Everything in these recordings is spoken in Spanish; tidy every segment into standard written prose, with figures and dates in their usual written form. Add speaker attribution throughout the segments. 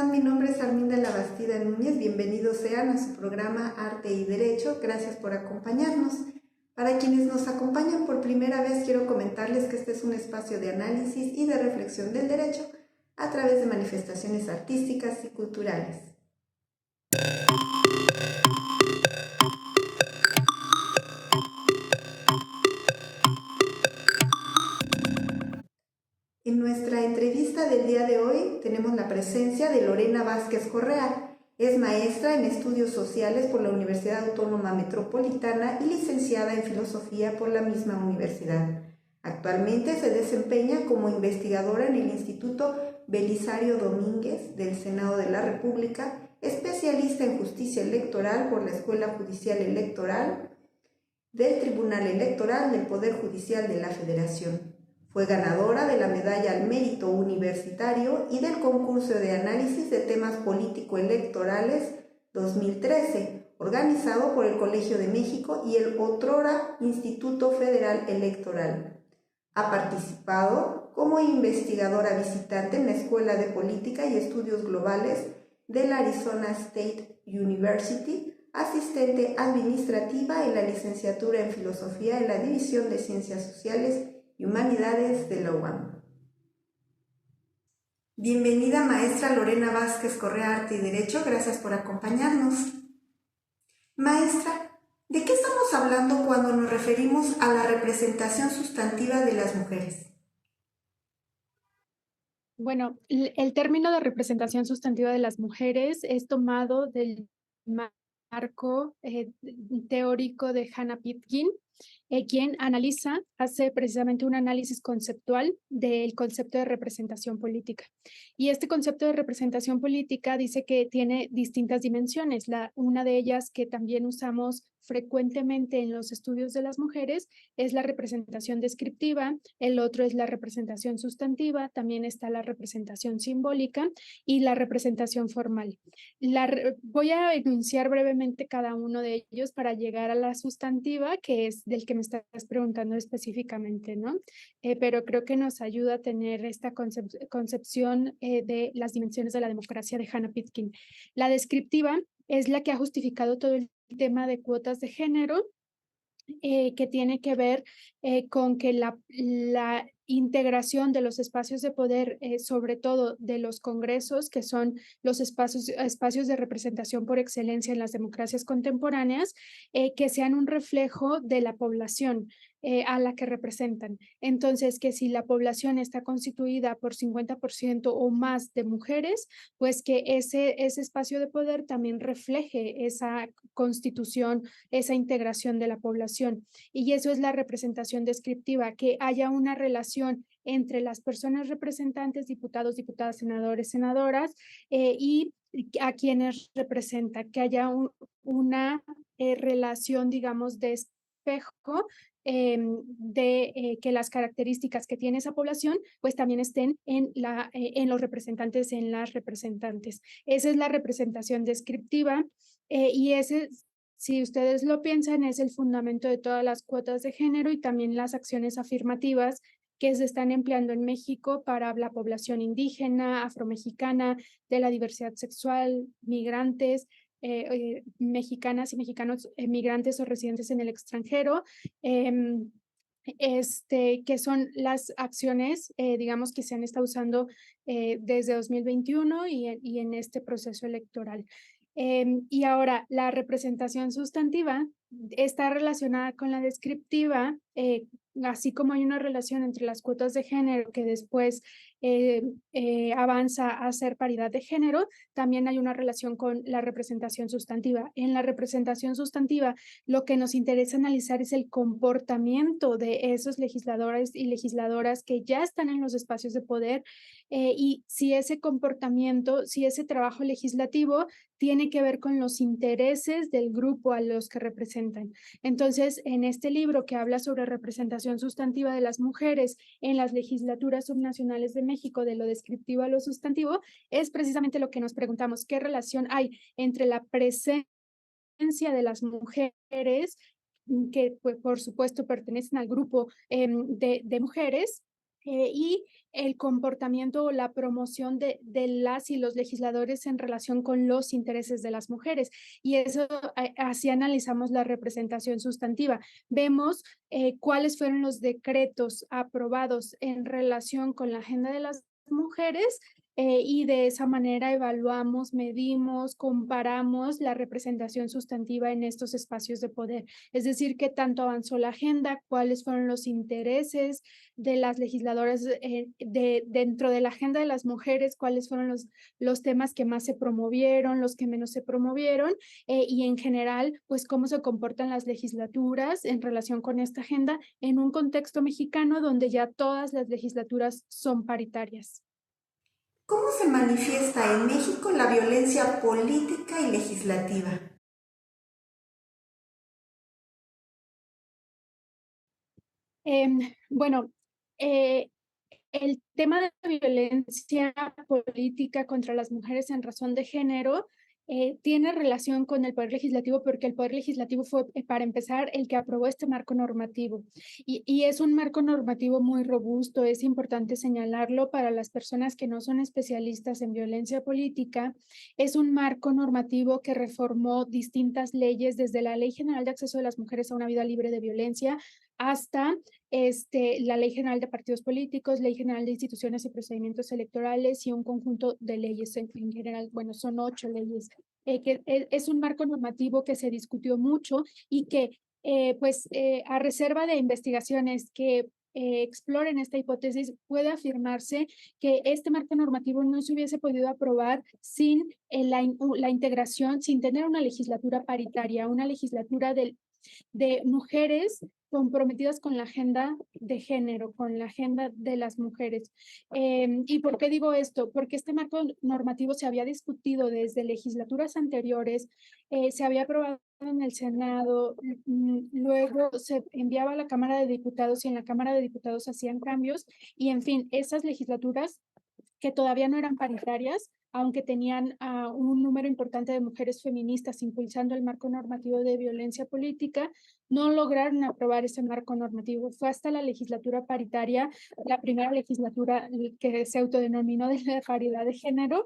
Speaker 1: están? Mi nombre es Arminda Labastida Núñez. Bienvenidos sean a su programa Arte y Derecho. Gracias por acompañarnos. Para quienes nos acompañan por primera vez, quiero comentarles que este es un espacio de análisis y de reflexión del derecho a través de manifestaciones artísticas y culturales. En nuestra entrevista del día de hoy tenemos la presencia de Lorena Vázquez Correa. Es maestra en Estudios Sociales por la Universidad Autónoma Metropolitana y licenciada en Filosofía por la misma universidad. Actualmente se desempeña como investigadora en el Instituto Belisario Domínguez del Senado de la República, especialista en Justicia Electoral por la Escuela Judicial Electoral del Tribunal Electoral del Poder Judicial de la Federación. Fue ganadora de la Medalla al Mérito Universitario y del concurso de análisis de temas político-electorales 2013, organizado por el Colegio de México y el otrora Instituto Federal Electoral. Ha participado como investigadora visitante en la Escuela de Política y Estudios Globales de la Arizona State University, asistente administrativa en la licenciatura en Filosofía en la División de Ciencias Sociales y Humanidades de la UAM. Bienvenida, maestra Lorena Vázquez Correa, Arte y Derecho. Gracias por acompañarnos. Maestra, ¿de qué estamos hablando cuando nos referimos a la representación sustantiva de las mujeres?
Speaker 2: Bueno, el término de representación sustantiva de las mujeres es tomado del marco teórico de Hannah Pitkin, quien hace precisamente un análisis conceptual del concepto de representación política. Y este concepto de representación política dice que tiene distintas dimensiones. Una de ellas que también usamos frecuentemente en los estudios de las mujeres es la representación descriptiva, el otro es la representación sustantiva, también está la representación simbólica y la representación formal. Voy a enunciar brevemente cada uno de ellos para llegar a la sustantiva, que es del que me estás preguntando específicamente, ¿no? Pero creo que nos ayuda a tener esta concepción de las dimensiones de la democracia de Hannah Pitkin. La descriptiva es la que ha justificado todo el tema de cuotas de género, que tiene que ver con que la integración de los espacios de poder, sobre todo de los congresos, que son los espacios de representación por excelencia en las democracias contemporáneas, que sean un reflejo de la población a la que representan. Entonces, que si la población está constituida por 50% o más de mujeres, pues que ese espacio de poder también refleje esa constitución, esa integración de la población. Y eso es la representación descriptiva, que haya una relación entre las personas representantes, diputados, diputadas, senadores, senadoras, y a quienes representa, que haya una relación, digamos, de espejo de que las características que tiene esa población pues también estén en los representantes, en las representantes. Esa es la representación descriptiva y ese, si ustedes lo piensan, es el fundamento de todas las cuotas de género y también las acciones afirmativas que se están empleando en México para la población indígena, afromexicana, de la diversidad sexual, migrantes, mexicanas y mexicanos migrantes o residentes en el extranjero, que son las acciones, digamos, que se han estado usando desde 2021 y en este proceso electoral. Y ahora, la representación sustantiva está relacionada con la descriptiva, así como hay una relación entre las cuotas de género que después avanza a ser paridad de género, también hay una relación con la representación sustantiva. En la representación sustantiva, lo que nos interesa analizar es el comportamiento de esos legisladores y legisladoras que ya están en los espacios de poder y si ese comportamiento, si ese trabajo legislativo tiene que ver con los intereses del grupo a los que representan. Entonces, en este libro que habla sobre representación sustantiva de las mujeres en las legislaturas subnacionales de México, de lo descriptivo a lo sustantivo, es precisamente lo que nos preguntamos, ¿qué relación hay entre la presencia de las mujeres que, pues, por supuesto, pertenecen al grupo de mujeres y el comportamiento o la promoción de las y los legisladores en relación con los intereses de las mujeres. Y eso, así analizamos la representación sustantiva. Vemos cuáles fueron los decretos aprobados en relación con la agenda de las mujeres, y de esa manera evaluamos, medimos, comparamos la representación sustantiva en estos espacios de poder. Es decir, qué tanto avanzó la agenda, cuáles fueron los intereses de las legisladoras dentro de la agenda de las mujeres, cuáles fueron los temas que más se promovieron, los que menos se promovieron, y en general, pues cómo se comportan las legislaturas en relación con esta agenda en un contexto mexicano donde ya todas las legislaturas son paritarias.
Speaker 1: ¿Cómo se manifiesta en México la violencia política y legislativa?
Speaker 2: Bueno, el tema de violencia política contra las mujeres en razón de género tiene relación con el Poder Legislativo porque el Poder Legislativo fue, para empezar, el que aprobó este marco normativo. Y es un marco normativo muy robusto, es importante señalarlo para las personas que no son especialistas en violencia política. Es un marco normativo que reformó distintas leyes, desde la Ley General de Acceso de las Mujeres a una Vida Libre de Violencia hasta la Ley General de Partidos Políticos, Ley General de Instituciones y Procedimientos Electorales y un conjunto de leyes en general. Bueno, son 8 leyes. Es un marco normativo que se discutió mucho y que, a reserva de investigaciones que exploren esta hipótesis, puede afirmarse que este marco normativo no se hubiese podido aprobar sin la integración, sin tener una legislatura paritaria, una legislatura de mujeres comprometidas con la agenda de género, con la agenda de las mujeres. ¿Y por qué digo esto? Porque este marco normativo se había discutido desde legislaturas anteriores, se había aprobado en el Senado, luego se enviaba a la Cámara de Diputados y en la Cámara de Diputados hacían cambios y, en fin, esas legislaturas que todavía no eran paritarias, aunque tenían un número importante de mujeres feministas impulsando el marco normativo de violencia política, no lograron aprobar ese marco normativo. Fue hasta la legislatura paritaria, la primera legislatura que se autodenominó de la paridad de género,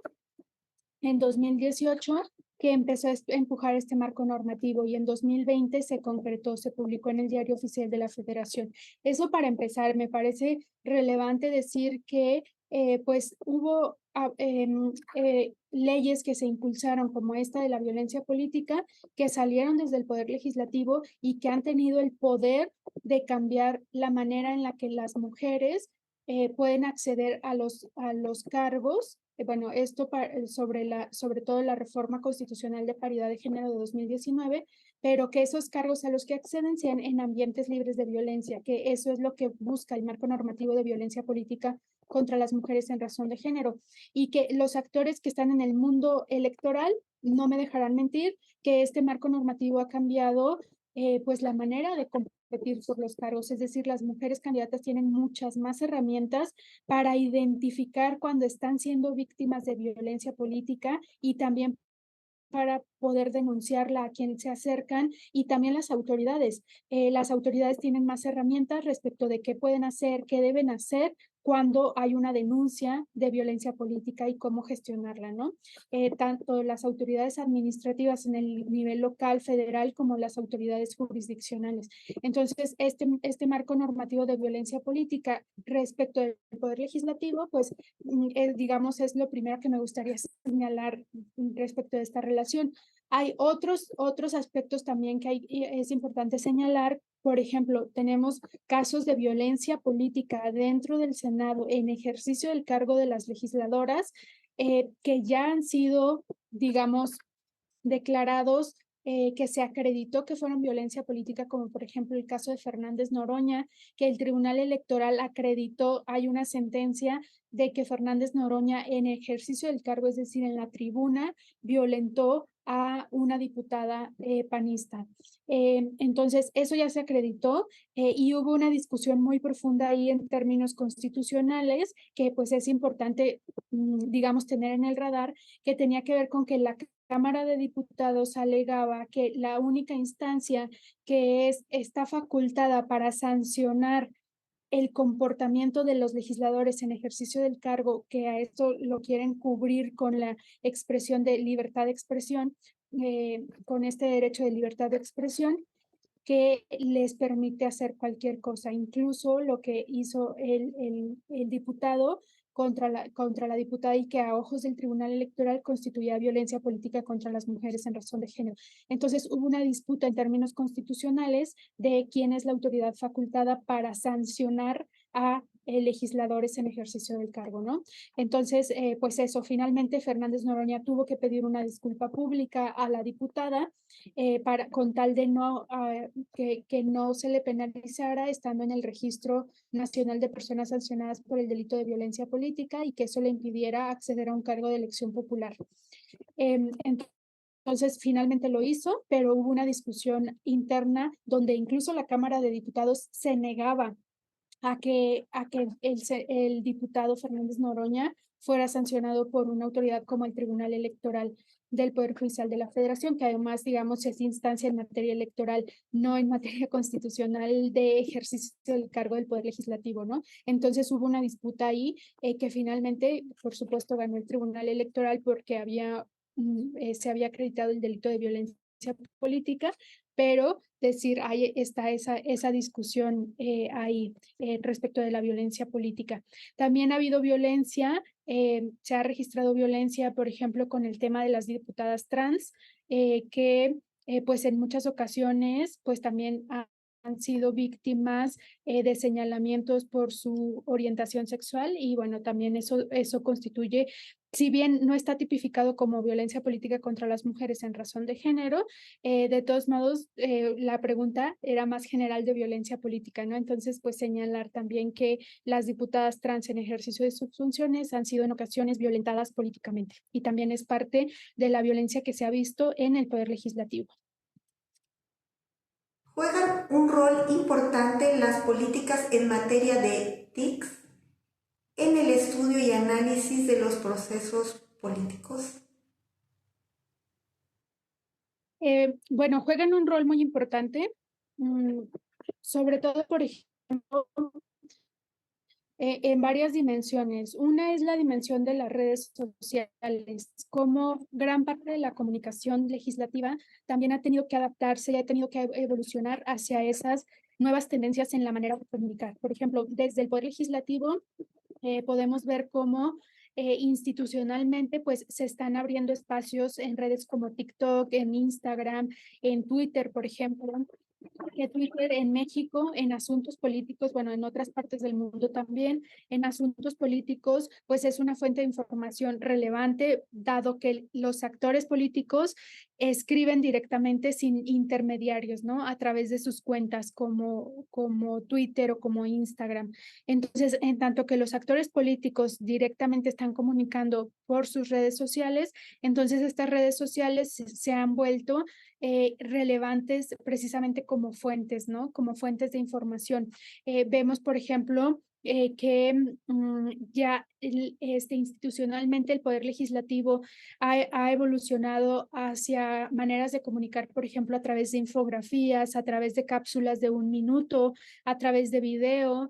Speaker 2: en 2018, que empezó a empujar este marco normativo y en 2020 se concretó, se publicó en el Diario Oficial de la Federación. Eso para empezar, me parece relevante decir que pues hubo leyes que se impulsaron como esta de la violencia política que salieron desde el Poder Legislativo y que han tenido el poder de cambiar la manera en la que las mujeres pueden acceder a los cargos. Bueno, esto sobre todo la reforma constitucional de paridad de género de 2019, pero que esos cargos a los que acceden sean en ambientes libres de violencia, que eso es lo que busca el marco normativo de violencia política contra las mujeres en razón de género. Y que los actores que están en el mundo electoral no me dejarán mentir que este marco normativo ha cambiado pues la manera de competir por los cargos, es decir, las mujeres candidatas tienen muchas más herramientas para identificar cuando están siendo víctimas de violencia política y también para poder denunciarla a quien se acercan y también las autoridades. Las autoridades tienen más herramientas respecto de qué pueden hacer, qué deben hacer cuando hay una denuncia de violencia política y cómo gestionarla, ¿no? Tanto las autoridades administrativas en el nivel local, federal, como las autoridades jurisdiccionales. Entonces, este marco normativo de violencia política respecto del Poder Legislativo, pues, digamos, es lo primero que me gustaría señalar respecto de esta relación. Hay otros aspectos también que es importante señalar. Por ejemplo, tenemos casos de violencia política dentro del Senado en ejercicio del cargo de las legisladoras que ya han sido, digamos, declarados que se acreditó que fueron violencia política, como por ejemplo el caso de Fernández Noroña, que el Tribunal Electoral acreditó, hay una sentencia de que Fernández Noroña en ejercicio del cargo, es decir, en la tribuna, violentó a una diputada panista. Entonces, eso ya se acreditó y hubo una discusión muy profunda ahí en términos constitucionales que pues es importante, digamos, tener en el radar, que tenía que ver con que la Cámara de Diputados alegaba que la única instancia que está facultada para sancionar el comportamiento de los legisladores en ejercicio del cargo, que a esto lo quieren cubrir con la expresión de libertad de expresión, con este derecho de libertad de expresión, que les permite hacer cualquier cosa, incluso lo que hizo el diputado contra la diputada y que a ojos del Tribunal Electoral constituía violencia política contra las mujeres en razón de género. Entonces hubo una disputa en términos constitucionales de quién es la autoridad facultada para sancionar a legisladores en ejercicio del cargo, ¿no? Entonces, pues eso, finalmente Fernández Noroña tuvo que pedir una disculpa pública a la diputada con tal de que no se le penalizara estando en el Registro Nacional de Personas Sancionadas por el delito de violencia política y que eso le impidiera acceder a un cargo de elección popular. Entonces, finalmente lo hizo, pero hubo una discusión interna donde incluso la Cámara de Diputados se negaba a que el diputado Fernández Noroña fuera sancionado por una autoridad como el Tribunal Electoral del Poder Judicial de la Federación, que además, digamos, es instancia en materia electoral, no en materia constitucional de ejercicio del cargo del Poder Legislativo, ¿no? Entonces hubo una disputa ahí que finalmente, por supuesto, ganó el Tribunal Electoral porque se había acreditado el delito de violencia política, pero decir, ahí está esa discusión ahí respecto de la violencia política. También ha habido violencia, se ha registrado violencia, por ejemplo, con el tema de las diputadas trans, que pues en muchas ocasiones pues también han sido víctimas de señalamientos por su orientación sexual y bueno, también eso constituye, si bien no está tipificado como violencia política contra las mujeres en razón de género, de todos modos, la pregunta era más general de violencia política, ¿no? Entonces, pues señalar también que las diputadas trans en ejercicio de sus funciones han sido en ocasiones violentadas políticamente y también es parte de la violencia que se ha visto en el Poder Legislativo.
Speaker 1: ¿Juegan un rol importante las políticas en materia de TICs en el estudio y análisis de los procesos políticos?
Speaker 2: Bueno, juegan un rol muy importante, sobre todo, por ejemplo, en varias dimensiones. Una es la dimensión de las redes sociales, como gran parte de la comunicación legislativa también ha tenido que adaptarse y ha tenido que evolucionar hacia esas nuevas tendencias en la manera de comunicar. Por ejemplo, desde el Poder Legislativo podemos ver cómo institucionalmente pues se están abriendo espacios en redes como TikTok, en Instagram, en Twitter, por ejemplo, que Twitter en México en asuntos políticos, bueno, en otras partes del mundo también, en asuntos políticos, pues es una fuente de información relevante, dado que los actores políticos escriben directamente sin intermediarios, ¿no? A través de sus cuentas como Twitter o como Instagram. Entonces, en tanto que los actores políticos directamente están comunicando por sus redes sociales, entonces estas redes sociales se han vuelto relevantes precisamente como fuentes, ¿no? Como fuentes de información. Vemos, por ejemplo, que ya institucionalmente el Poder Legislativo ha evolucionado hacia maneras de comunicar, por ejemplo, a través de infografías, a través de cápsulas de 1 minuto, a través de video,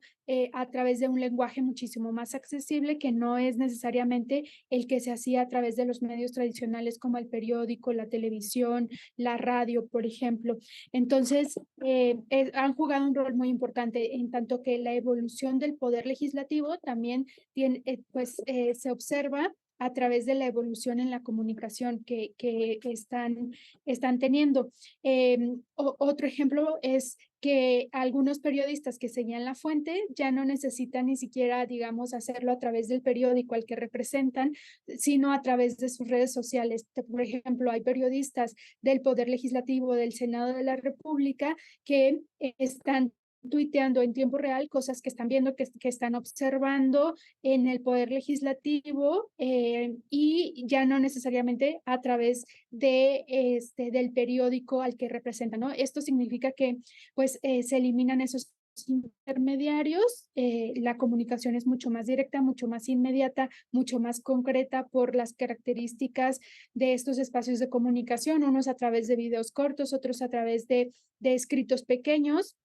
Speaker 2: a través de un lenguaje muchísimo más accesible que no es necesariamente el que se hacía a través de los medios tradicionales como el periódico, la televisión, la radio, por ejemplo. Entonces, han jugado un rol muy importante en tanto que la evolución del poder legislativo también tiene, se observa a través de la evolución en la comunicación que están teniendo. Otro ejemplo es que algunos periodistas que señalan la fuente ya no necesitan ni siquiera, digamos, hacerlo a través del periódico al que representan, sino a través de sus redes sociales. Por ejemplo, hay periodistas del Poder Legislativo, del Senado de la República, que están tuiteando en tiempo real cosas que están viendo, que están observando en el Poder Legislativo y ya no necesariamente a través del periódico al que representan, ¿no? Esto significa que pues se eliminan esos intermediarios, la comunicación es mucho más directa, mucho más inmediata, mucho más concreta por las características de estos espacios de comunicación, unos a través de videos cortos, otros a través de escritos pequeños.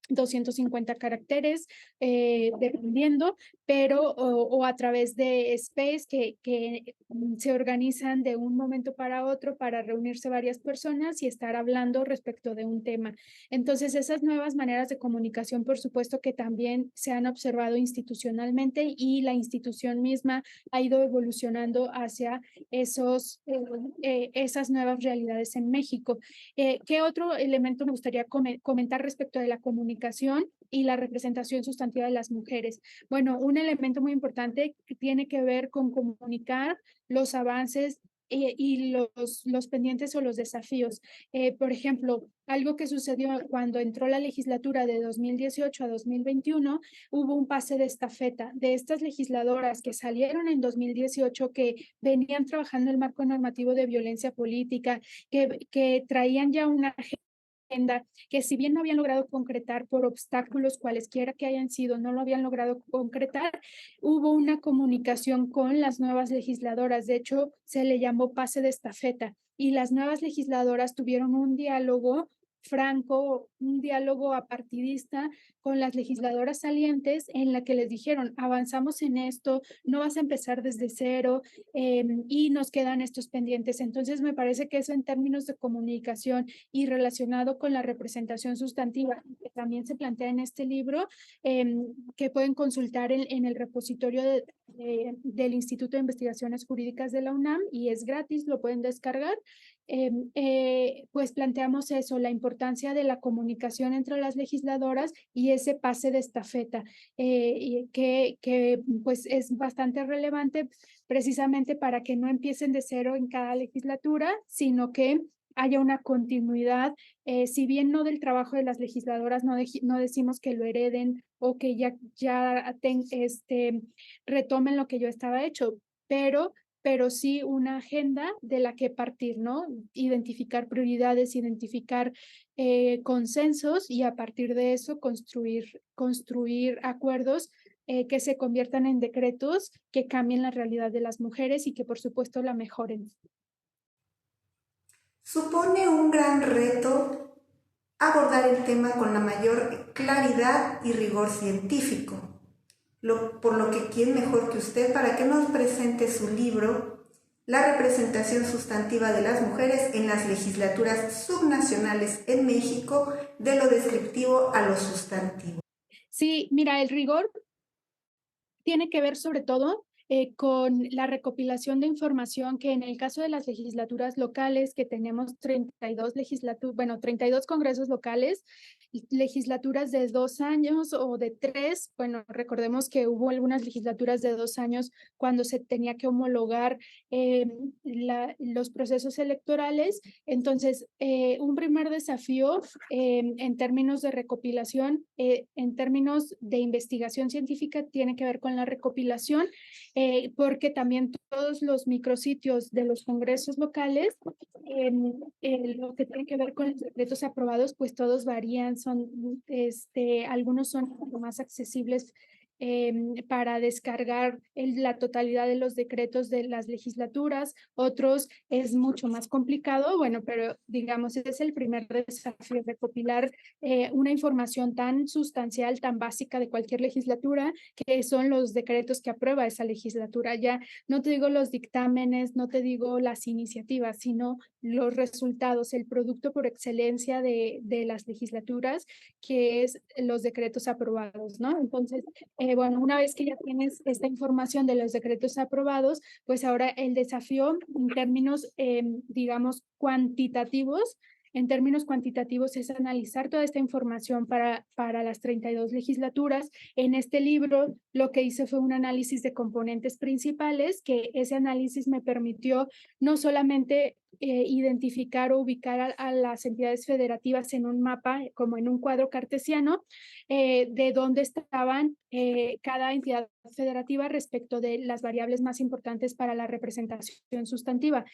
Speaker 2: 250 caracteres, dependiendo, pero o a través de Space que se organizan de un momento para otro para reunirse varias personas y estar hablando respecto de un tema. Entonces, esas nuevas maneras de comunicación, por supuesto que también se han observado institucionalmente y la institución misma ha ido evolucionando hacia esas nuevas realidades en México. ¿Qué otro elemento me gustaría comentar respecto de la comunicación y la representación sustantiva de las mujeres? Bueno, un elemento muy importante que tiene que ver con comunicar los avances y los pendientes o los desafíos. Por ejemplo, algo que sucedió cuando entró la legislatura de 2018 a 2021, hubo un pase de estafeta de estas legisladoras que salieron en 2018, que venían trabajando el marco normativo de violencia política, que traían ya una agenda que, si bien no habían logrado concretar por obstáculos cualesquiera que hayan sido, no lo habían logrado concretar, hubo una comunicación con las nuevas legisladoras. De hecho, se le llamó pase de estafeta y las nuevas legisladoras tuvieron un diálogo franco, un diálogo apartidista con las legisladoras salientes, en la que les dijeron: avanzamos en esto, no vas a empezar desde cero, y nos quedan estos pendientes. Entonces, me parece que eso, en términos de comunicación y relacionado con la representación sustantiva, que también se plantea en este libro, que pueden consultar en el repositorio del Instituto de Investigaciones Jurídicas de la UNAM, y es gratis, lo pueden descargar. Pues planteamos eso, la importancia de la comunicación entre las legisladoras y ese pase de estafeta, que pues es bastante relevante, precisamente para que no empiecen de cero en cada legislatura, sino que haya una continuidad, si bien no del trabajo de las legisladoras, no decimos que lo hereden o que retomen lo que ya estaba hecho, pero sí una agenda de la que partir, ¿no? Identificar prioridades, identificar consensos, y a partir de eso construir acuerdos que se conviertan en decretos que cambien la realidad de las mujeres y que, por supuesto, la mejoren.
Speaker 1: Supone un gran reto abordar el tema con la mayor claridad y rigor científico, por lo que quién mejor que usted para que nos presente su libro, La representación sustantiva de las mujeres en las legislaturas subnacionales en México, de lo descriptivo a lo sustantivo.
Speaker 2: Sí, mira, el rigor tiene que ver sobre todo con la recopilación de información, que en el caso de las legislaturas locales, que tenemos 32 congresos locales, legislaturas de 2 años o de 3. Bueno, recordemos que hubo algunas legislaturas de 2 años cuando se tenía que homologar los procesos electorales. Entonces, un primer desafío en términos de recopilación, en términos de investigación científica, tiene que ver con la recopilación, porque también todos los micrositios de los congresos locales, lo que tiene que ver con los decretos aprobados, pues todos varían, algunos son más accesibles para descargar la totalidad de los decretos de las legislaturas, otros es mucho más complicado. Bueno, pero digamos, ese es el primer desafío: recopilar una información tan sustancial, tan básica de cualquier legislatura, que son los decretos que aprueba esa legislatura. Ya no te digo los dictámenes, no te digo las iniciativas, sino los resultados, el producto por excelencia de las legislaturas, que es los decretos aprobados, ¿no? Entonces, bueno, una vez que ya tienes esta información de los decretos aprobados, pues ahora el desafío en términos, digamos, cuantitativos, es analizar toda esta información para las 32 legislaturas. En este libro lo que hice fue un análisis de componentes principales, que ese análisis me permitió no solamente identificar o ubicar a las entidades federativas en un mapa, como en un cuadro cartesiano, de dónde estaban cada entidad federativa respecto de las variables más importantes para la representación sustantiva,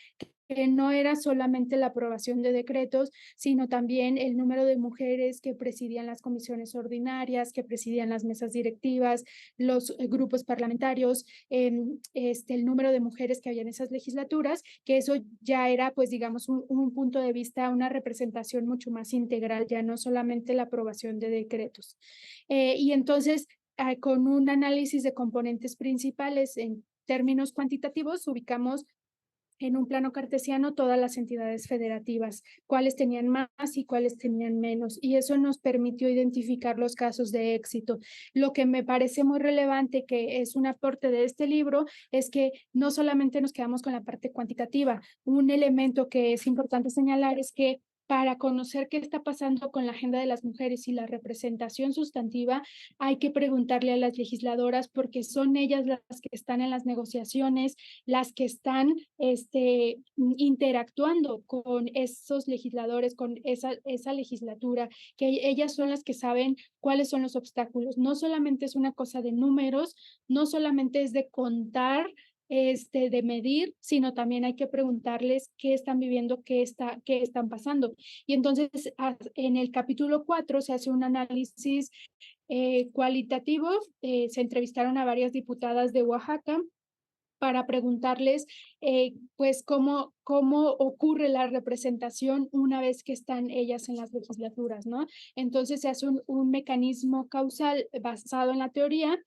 Speaker 2: que no era solamente la aprobación de decretos, sino también el número de mujeres que presidían las comisiones ordinarias, que presidían las mesas directivas, los grupos parlamentarios, el número de mujeres que había en esas legislaturas, que eso ya era genera, pues digamos, un punto de vista, una representación mucho más integral, ya no solamente la aprobación de decretos. Y entonces, con un análisis de componentes principales en términos cuantitativos, ubicamos en un plano cartesiano todas las entidades federativas, cuáles tenían más y cuáles tenían menos, y eso nos permitió identificar los casos de éxito. Lo que me parece muy relevante, que es un aporte de este libro, es que no solamente nos quedamos con la parte cuantitativa. Un elemento que es importante señalar es que para conocer qué está pasando con la agenda de las mujeres y la representación sustantiva, hay que preguntarle a las legisladoras, porque son ellas las que están en las negociaciones, las que están interactuando con esos legisladores, con esa legislatura, que ellas son las que saben cuáles son los obstáculos. No solamente es una cosa de números, no solamente es de contar, de medir, sino también hay que preguntarles qué están viviendo, qué están pasando. Y entonces, en el capítulo 4 se hace un análisis cualitativo. Se entrevistaron a varias diputadas de Oaxaca para preguntarles, pues, cómo ocurre la representación una vez que están ellas en las legislaturas, ¿no? Entonces se hace un mecanismo causal basado en la teoría,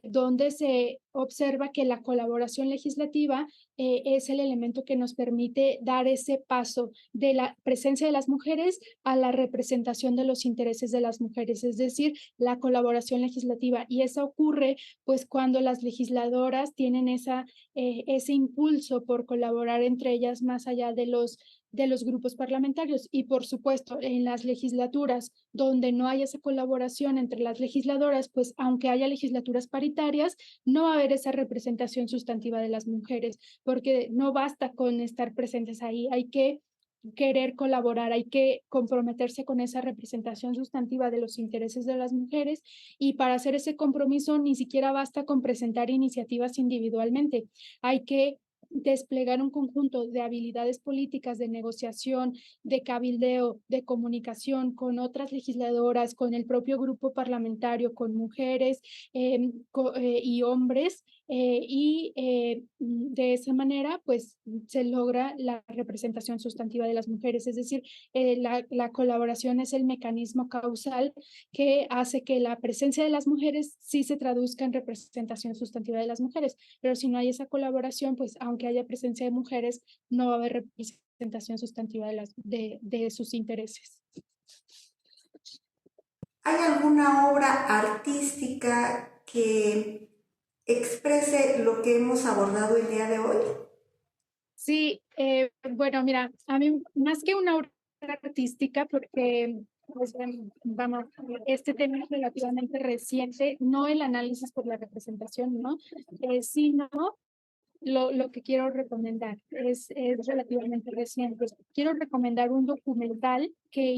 Speaker 2: donde se observa que la colaboración legislativa es el elemento que nos permite dar ese paso de la presencia de las mujeres a la representación de los intereses de las mujeres, es decir, la colaboración legislativa. Y eso ocurre pues cuando las legisladoras tienen ese impulso por colaborar entre ellas más allá de los grupos parlamentarios. Y por supuesto, en las legislaturas donde no hay esa colaboración entre las legisladoras, pues aunque haya legislaturas paritarias, no va a haber esa representación sustantiva de las mujeres, porque no basta con estar presentes ahí, hay que querer colaborar, hay que comprometerse con esa representación sustantiva de los intereses de las mujeres, y para hacer ese compromiso ni siquiera basta con presentar iniciativas individualmente, hay que desplegar un conjunto de habilidades políticas, de negociación, de cabildeo, de comunicación con otras legisladoras, con el propio grupo parlamentario, con mujeres y hombres, de esa manera pues se logra la representación sustantiva de las mujeres, es decir, la colaboración es el mecanismo causal que hace que la presencia de las mujeres sí se traduzca en representación sustantiva de las mujeres, pero si no hay esa colaboración, pues aunque haya presencia de mujeres, no va a haber representación sustantiva de sus intereses.
Speaker 1: ¿Hay alguna obra artística que exprese lo que hemos abordado el día de hoy?
Speaker 2: Sí, bueno, mira, a mí más que una obra artística, porque pues, vamos, este tema es relativamente reciente, no el análisis por la representación, ¿no? Sino lo que quiero recomendar es relativamente reciente. Quiero recomendar un documental que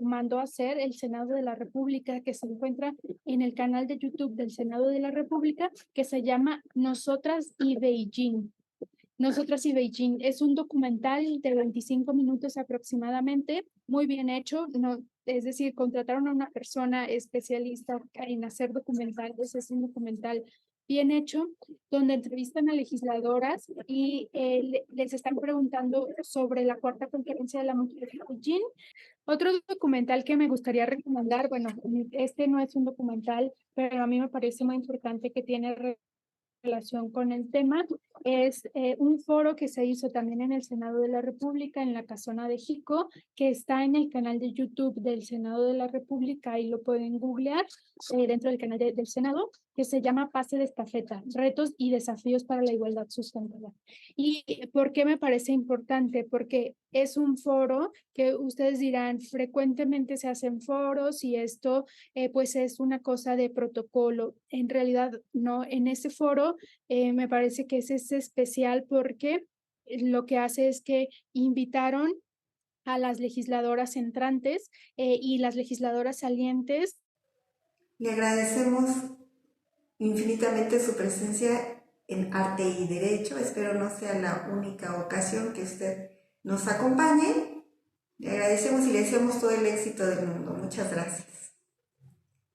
Speaker 2: mandó a hacer el Senado de la República, que se encuentra en el canal de YouTube del Senado de la República, que se llama Nosotras y Beijing. Nosotras y Beijing es un documental de 25 minutos aproximadamente, muy bien hecho, no, es decir, contrataron a una persona especialista en hacer documentales, es un documental bien hecho, donde entrevistan a legisladoras y les están preguntando sobre la cuarta conferencia de la mujer de Beijing. Otro documental que me gustaría recomendar, bueno, este no es un documental, pero a mí me parece muy importante, que tiene relación con el tema, es un foro que se hizo también en el Senado de la República, en la Casona de Jico, que está en el canal de YouTube del Senado de la República, y lo pueden googlear dentro del canal del Senado, que se llama Pase de Estafeta, retos y desafíos para la igualdad sustantiva. ¿Y por qué me parece importante? Porque es un foro que ustedes dirán, frecuentemente se hacen foros y esto pues es una cosa de protocolo. En realidad no, en ese foro me parece que es especial porque lo que hace es que invitaron a las legisladoras entrantes y las legisladoras salientes.
Speaker 1: Le agradecemos infinitamente su presencia en Arte y Derecho. Espero no sea la única ocasión que usted nos acompañe. Le agradecemos y le deseamos todo el éxito del mundo. Muchas gracias.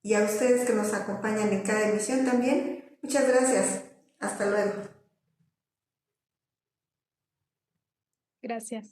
Speaker 1: Y a ustedes que nos acompañan en cada emisión también, muchas gracias. Hasta luego.
Speaker 2: Gracias.